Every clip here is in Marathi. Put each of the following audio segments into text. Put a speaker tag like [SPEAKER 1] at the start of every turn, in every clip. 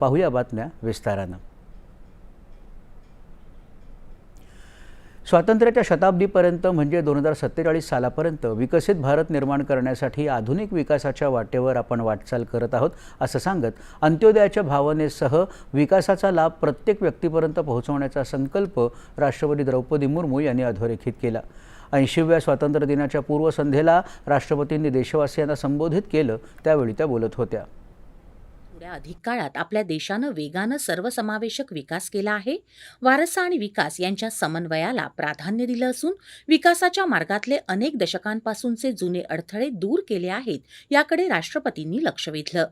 [SPEAKER 1] पाहूया बातम्या विस्तारानं। स्वातंत्र्याच्या शताब्दीपर्यंत म्हणजे 2047 सालापर्यंत विकसित भारत निर्माण करण्यासाठी आधुनिक विकासाच्या वाटेवर आपण वाटचाल करत आहोत असं सांगत अंत्योदयाच्या भावनेसह विकासाचा लाभ प्रत्येक व्यक्तीपर्यंत पोहोचवण्याचा संकल्प राष्ट्रपती द्रौपदी मुर्मू यांनी अधोरेखित केला। 80व्या स्वातंत्र्य दिनाच्या पूर्वसंध्येला राष्ट्रपतींनी देशवासियांना संबोधित केलं, त्यावेळी त्या बोलत होत्या।
[SPEAKER 2] अधिक काळात आपल्या देशानं वेगानं सर्वसमावेशक विकास केला आहे। वारसा आणि विकास यांच्या समन्वयाला प्राधान्य दिलं असून विकासाच्या मार्गातले अनेक दशकांपासूनचे जुने अडथळे दूर केले आहेत, याकडे राष्ट्रपतींनी लक्ष वेधलं।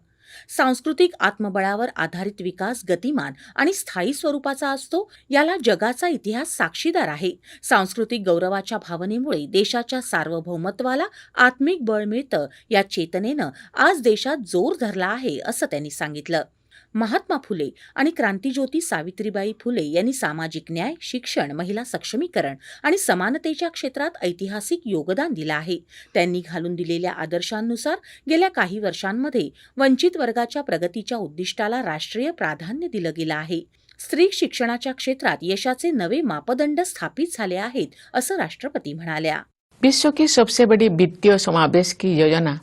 [SPEAKER 2] सांस्कृतिक आत्मबळावर आधारित विकास गतिमान आणि स्थायी स्वरूपाचा असतो, याला जगाचा इतिहास साक्षीदार आहे। सांस्कृतिक गौरवाच्या भावनेमुळे देशाच्या सार्वभौमत्वाला आत्मिक बळ मिळतं, या चेतनेनं आज देशात जोर धरला आहे असं त्यांनी सांगितलं। महात्मा फुले आणि क्रांतिज्योती सावित्रीबाई फुले यांनी सामाजिक न्याय, शिक्षण, महिला सक्षमीकरण आणि समानतेच्या क्षेत्रात ऐतिहासिक योगदान दिलं आहे। त्यांनी घालून दिलेल्या आदर्शांनुसार गेल्या काही वर्षांमध्ये वंचित वर्गाच्या प्रगतीच्या उद्दिष्टाला राष्ट्रीय प्राधान्य दिलं गेलं आहे। स्त्री शिक्षणाच्या क्षेत्रात यशाचे नवे मापदंड स्थापित झाले आहेत असं राष्ट्रपती म्हणाल्या।
[SPEAKER 3] विश्व की सबसे बड़ी वित्तीय समावेश की योजना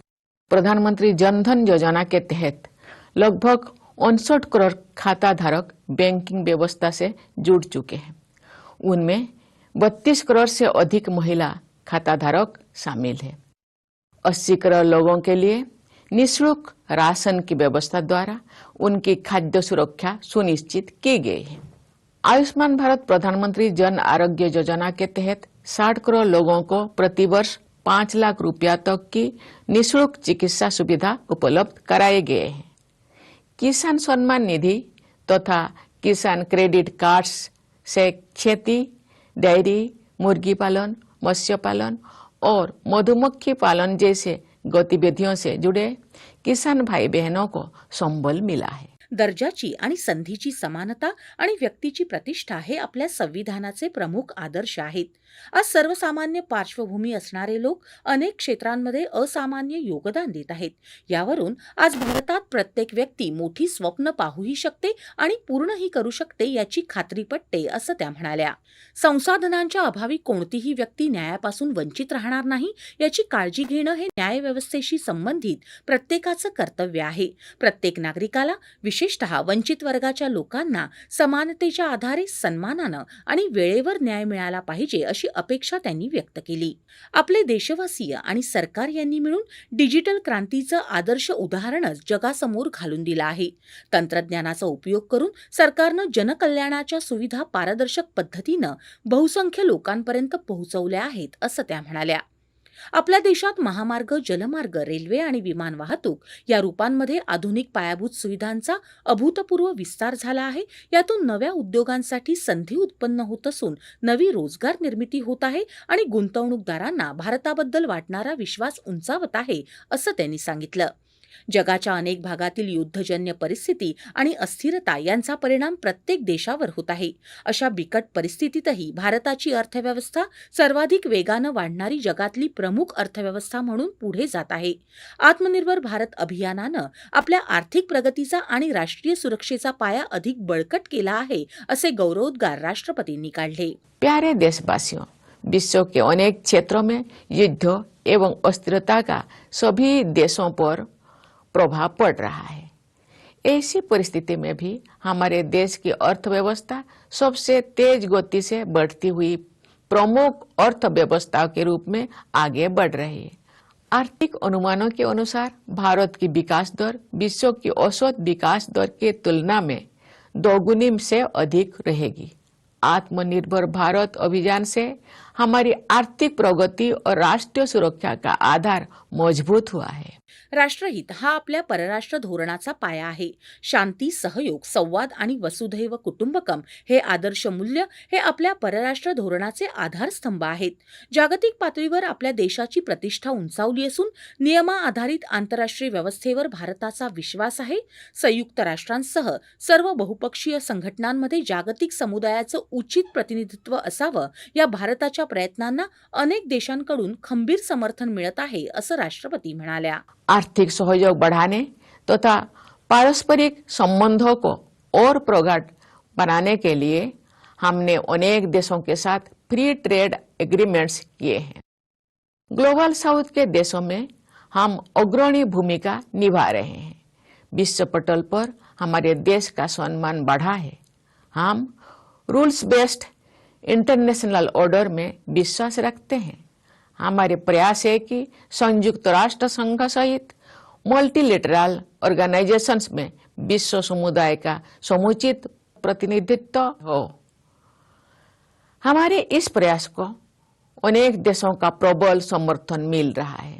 [SPEAKER 3] प्रधानमंत्री जन धन योजना के तहत लगभग 59 करोड़ खाता धारक बैंकिंग व्यवस्था से जुड़ चुके हैं। उनमें 32 करोड़ से अधिक महिला खाता धारक शामिल है। 80 करोड़ लोगों के लिए निःशुल्क राशन की व्यवस्था द्वारा उनकी खाद्य सुरक्षा सुनिश्चित की गई है। आयुष्मान भारत प्रधानमंत्री जन आरोग्य योजना के तहत 60 करोड़ लोगों को प्रतिवर्ष 5 लाख रुपया तक की निःशुल्क चिकित्सा सुविधा उपलब्ध कराए गए हैं। किसान सम्मान निधि तथा किसान क्रेडिट कार्ड्स से खेती, डेयरी, मुर्गी पालन, मत्स्य पालन और मधुमक्खी पालन जैसे गतिविधियों से जुड़े किसान भाई बहनों को संबल मिला है।
[SPEAKER 2] दर्जाची आणि संधीची समानता आणि व्यक्तीची प्रतिष्ठा हे आपल्या संविधानाचे प्रमुख आदर्श आहेत। आज सर्वसामान्य पार्श्वभूमी असणारे लोक अनेक क्षेत्रांमध्ये असामान्य योगदान देत आहेत। यावरून आज भारतात प्रत्येक व्यक्ती मोठी स्वप्न पाहूही शकते आणि पूर्णही करू शकते याची खात्री पटते असं त्या म्हणाल्या। संसाधनांच्या अभावी कोणतीही व्यक्ती न्यायापासून वंचित राहणार नाही याची काळजी घेणं हे न्यायव्यवस्थेशी संबंधित प्रत्येकाचं कर्तव्य आहे। प्रत्येक नागरिकाला विशेषतः वंचित वर्गाच्या लोकांना समानतेच्या आधारे सन्मानानं आणि वेळेवर न्याय मिळाला पाहिजे अशी अपेक्षा त्यांनी व्यक्त केली। आपले देशवासीय आणि सरकार यांनी मिळून डिजिटल क्रांतीचं आदर्श उदाहरणच जगासमोर घालून दिलं आहे। तंत्रज्ञानाचा उपयोग करून सरकारनं जनकल्याणाच्या सुविधा पारदर्शक पद्धतीनं बहुसंख्य लोकांपर्यंत पोहोचवल्या आहेत असं त्या म्हणाल्या। आपल्या देशात महामार्ग, जलमार्ग, रेल्वे आणि विमान वाहतूक या रूपांमध्ये आधुनिक पायाभूत सुविधांचा अभूतपूर्व विस्तार झाला आहे। यातून नव्या उद्योगांसाठी संधी उत्पन्न होत असून नवी रोजगार निर्मिती होत आहे आणि गुंतवणूकदारांना भारताबद्दल वाटणारा विश्वास उंचावत आहे असं त्यांनी सांगितलं। जगाच्या अनेक भागातील युद्धजन्य परिस्थिती आणि अस्थिरता यांचा परिणाम प्रत्येक देशावर होत आहे। अशा बिकट परिस्थितीतही भारताची अर्थव्यवस्था सर्वाधिक वेगानं वाढणारी जगातली प्रमुख अर्थव्यवस्था म्हणून पुढे जात आहे। आत्मनिर्भर भारत अभियानानं आपल्या आर्थिक प्रगतीचा आणि राष्ट्रीय सुरक्षेचा पाया अधिक बळकट केला आहे असे गौरवोद्गार राष्ट्रपतींनी काढले।
[SPEAKER 3] प्यारे देशवासियों, विश्व के अनेक क्षेत्रों में युद्ध एवं अस्थिरता का सभी देशों पर प्रभाव पड़ रहा है। ऐसी परिस्थिति में भी हमारे देश की अर्थव्यवस्था सबसे तेज गति से बढ़ती हुई प्रमुख अर्थव्यवस्था के रूप में आगे बढ़ रही है। आर्थिक अनुमानों के अनुसार भारत की विकास दर विश्व की औसत विकास दर की तुलना में दोगुनी से अधिक रहेगी। आत्मनिर्भर भारत अभियान से हमारी आर्थिक प्रगति और राष्ट्रीय सुरक्षा का आधार मजबूत हुआ है।
[SPEAKER 2] राष्ट्रहित हा आपल्या परराष्ट्र धोरणाचा पाया आहे। शांती, सहयोग, संवाद आणि वसुधैव कुटुंबकम हे आदर्श मूल्य हे आपल्या परराष्ट्र धोरणाचे आधारस्तंभ आहेत। जागतिक पातळीवर आपल्या देशाची प्रतिष्ठा उंचावली असून नियमा आधारित आंतरराष्ट्रीय व्यवस्थेवर भारताचा विश्वास आहे। संयुक्त राष्ट्रांसह सर्व बहुपक्षीय संघटनांमध्ये जागतिक समुदायाचं उचित प्रतिनिधित्व असावं या भारताच्या प्रयत्नांना अनेक देशांकडून खंबीर समर्थन मिळत आहे असं राष्ट्रपती म्हणाल्या।
[SPEAKER 3] आर्थिक सहयोग बढ़ाने तथा पारस्परिक संबंधों को और प्रगाढ़ बनाने के लिए हमने अनेक देशों के साथ फ्री ट्रेड एग्रीमेंट्स किए हैं। ग्लोबल साउथ के देशों में हम अग्रणी भूमिका निभा रहे हैं। विश्व पटल पर हमारे देश का सम्मान बढ़ा है। हम रूल्स बेस्ड इंटरनेशनल ऑर्डर में विश्वास रखते हैं। हमारे प्रयास है कि संयुक्त राष्ट्र संघ सहित मल्टीलेटरल ऑर्गेनाइजेशंस में विश्व समुदाय का समुचित प्रतिनिधित्व हो। हमारे इस प्रयास को अनेक देशों का प्रबल समर्थन मिल रहा है।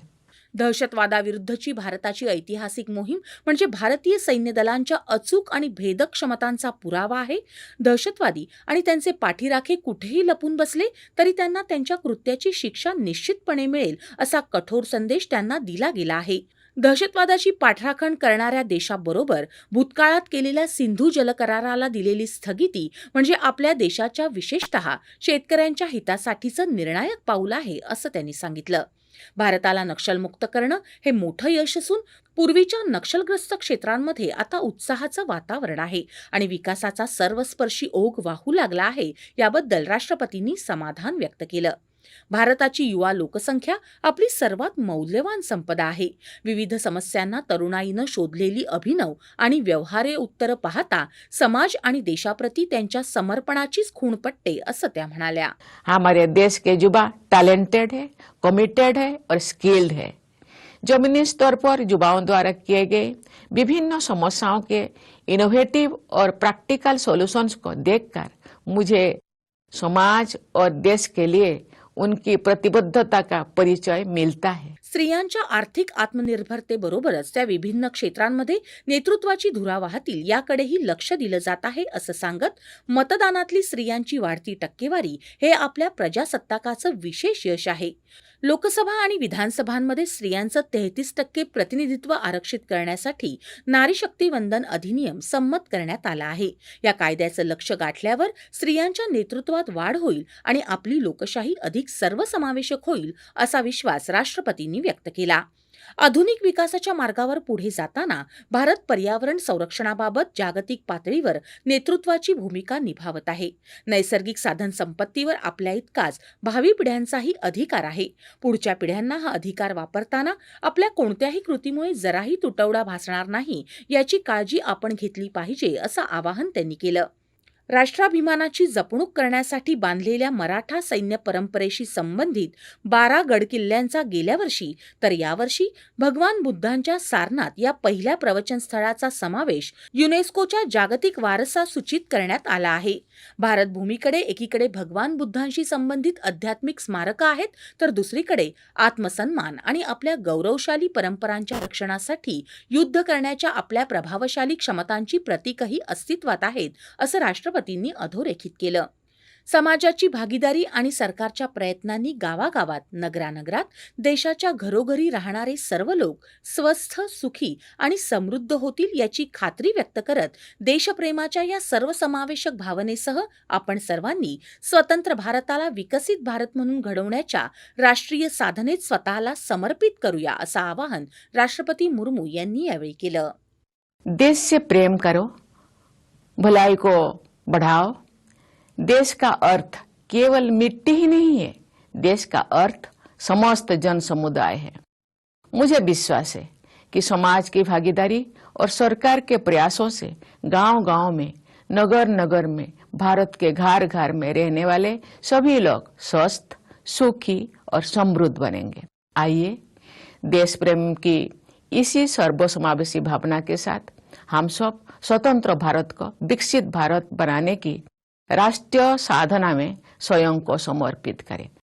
[SPEAKER 2] दहशतवादाविरुद्धची भारताची ऐतिहासिक मोहीम म्हणजे भारतीय सैन्य दलांच्या अचूक आणि भेदक क्षमतांचा पुरावा आहे। दहशतवादी आणि त्यांचे पाठीराखे कुठेही लपून बसले तरी त्यांना त्यांच्या कृत्याची शिक्षा निश्चितपणे मिळेल असा कठोर संदेश त्यांना दिला गेला आहे। दहशतवादाची पाठराखण करणाऱ्या देशाबरोबर भूतकाळात केलेल्या सिंधू जलकराराला दिलेली स्थगिती म्हणजे आपल्या देशाच्या विशेषतः शेतकऱ्यांच्या हितासाठीचं निर्णायक पाऊल आहे असं त्यांनी सांगितलं। भारताला नक्षलमुक्त करणं हे मोठं यश असून पूर्वीच्या नक्षलग्रस्त क्षेत्रांमध्ये आता उत्साहाचं वातावरण आहे आणि विकासाचा सर्वस्पर्शी ओघ वाहू लागला आहे, याबद्दल राष्ट्रपतींनी समाधान व्यक्त केलं। भारताची युवा लोकसंख्या आपली सर्वात मौल्यवान संपदा आहे। विविध समस्यांना तरुणाईनं शोधलेली अभिनव आणि व्यवहार्य उत्तरं पाहता समाज आणि देशाप्रती त्यांच्या समर्पणाचीच खूण पटते असं त्या म्हणाल्या।
[SPEAKER 3] हमारे देश के युवा टैलेंटेड है, कमिटेड है और स्किल्ड है। जमीनी स्तर पर युवाओं द्वारा किए गए विभिन्न समस्याओं के इनोवेटिव और प्रैक्टिकल सॉल्यूशंस को देखकर मुझे समाज और देश के लिए उनकी प्रतिबद्धता का परिचय मिलता है।
[SPEAKER 2] स्त्रियांच्या आर्थिक आत्मनिर्भरतेबरोबरच त्या विभिन्न क्षेत्रांमध्ये नेतृत्वाची धुरा वाहतील याकडेही लक्ष दिलं जात आहे असं सांगत मतदानातली स्त्रियांची वाढती टक्केवारी हे आपल्या प्रजासत्ताकाचं विशेष यश आहे। लोकसभा आणि विधानसभांमध्ये स्त्रियांचं 33% प्रतिनिधित्व आरक्षित करण्यासाठी नारी शक्ती वंदन अधिनियम संमत करण्यात आला आहे। या कायद्याचं लक्ष गाठल्यावर स्त्रियांच्या नेतृत्वात वाढ होईल आणि आपली लोकशाही अधिक सर्वसमावेशक होईल असा विश्वास राष्ट्रपतींनी व्यक्त केला। आधुनिक विकासाच्या मार्गावर पुढे जाताना भारत पर्यावरण संरक्षणाबाबत जागतिक पातळीवर नेतृत्वाची भूमिका निभावत आहे। नैसर्गिक साधन संपत्तीवर आपल्या इतकाच भावी पिढ्यांचाही अधिकार आहे। पुढच्या पिढ्यांना हा अधिकार वापरताना आपल्या कोणत्याही कृतीमुळे जराही तुटवडा भासणार नाही याची काळजी आपण घेतली पाहिजे असं आवाहन त्यांनी केलं। राष्ट्राभिमानाची जपणूक करण्यासाठी बांधलेल्या मराठा सैन्य परंपरेशी संबंधित 12 गडकिल्ल्यांचा गेल्या वर्षी तर यावर्षी भगवान बुद्धांच्या सारनाथ या पहिल्या प्रवचन स्थळाचा समावेश युनेस्कोच्या जागतिक वारसा सूचीत करण्यात आला आहे। भारत भूमीकडे एकीकडे भगवान बुद्धांशी संबंधित आध्यात्मिक स्मारकं आहेत तर दुसरीकडे आत्मसन्मान आणि आपल्या गौरवशाली परंपरांच्या रक्षणासाठी युद्ध करण्याच्या आपल्या प्रभावशाली क्षमतांची प्रतीकही अस्तित्वात आहेत असं राष्ट्रपतींनी अधोरेखित केलं। समाजाची भागीदारी आणि सरकारच्या प्रयत्नांनी गावागावात नगरानगरात देशाच्या घरोघरी राहणारे सर्व लोक स्वस्थ, सुखी आणि समृद्ध होतील याची खात्री व्यक्त करत देशप्रेमाच्या या सर्वसमावेशक भावनेसह आपण सर्वांनी स्वतंत्र भारताला विकसित भारत म्हणून घडवण्याच्या राष्ट्रीय साधनेत स्वतःला समर्पित करूया असं आवाहन राष्ट्रपती मुर्मू यांनी यावेळी केलं।
[SPEAKER 3] देश से प्रेम करो, भलाई को बढ़ाओ। देश का अर्थ केवल मिट्टी ही नहीं है, देश का अर्थ समस्त जन समुदाय है। मुझे विश्वास है कि समाज की भागीदारी और सरकार के प्रयासों से गांव-गांव में, नगर-नगर में, भारत के घर-घर में रहने वाले सभी लोग स्वस्थ, सुखी और समृद्ध बनेंगे। आइए देश प्रेम की इसी सर्वसमावेशी भावना के साथ हम सब स्वतंत्र भारत को विकसित भारत बनाने की राष्ट्रीय साधना में स्वयं को समर्पित करें।